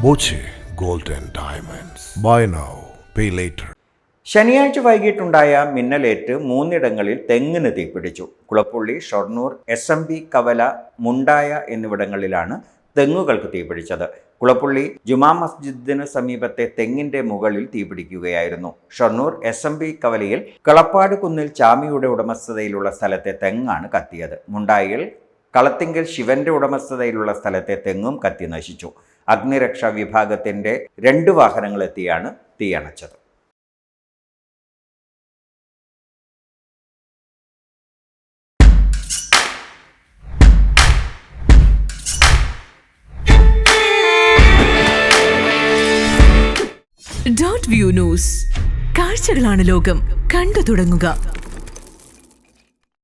Boche gold and diamonds. Buy now pay later. ശനിയാഴ്ച വൈകിട്ടുണ്ടായ മിന്നലേറ്റ് 3 ഇടങ്ങളിൽ തെങ്ങിന് തീപിടിച്ചു. കുളപ്പുള്ളി, ഷൊർണൂർ, SMB കവല, മുണ്ടായ എന്നിവിടങ്ങളിലാണ് തെങ്ങുകൾക്ക് തീപിടിച്ചത്. കുളപ്പുള്ളി ജുമാ മസ്ജിദിന് സമീപത്തെ തെങ്ങിന്റെ മുകളിൽ തീപിടിക്കുകയായിരുന്നു. ഷൊർണൂർ SMB കവലയിൽ കളപ്പാട് കുന്നിൽ ചാമിയുടെ ഉടമസ്ഥതയിലുള്ള സ്ഥലത്തെ തെങ്ങാണ് കത്തിയത്. മുണ്ടായിൽ കളത്തിങ്കൽ ശിവന്റെ ഉടമസ്ഥതയിലുള്ള സ്ഥലത്തെ തെങ്ങും കത്തി നശിച്ചു. അഗ്നിരക്ഷാ വിഭാഗത്തിന്റെ 2 വാഹനങ്ങളെത്തിയാണ് തീയണച്ചത്. .view news. കാഴ്ചകളാണ് ലോകം. കണ്ടു തുടങ്ങുക.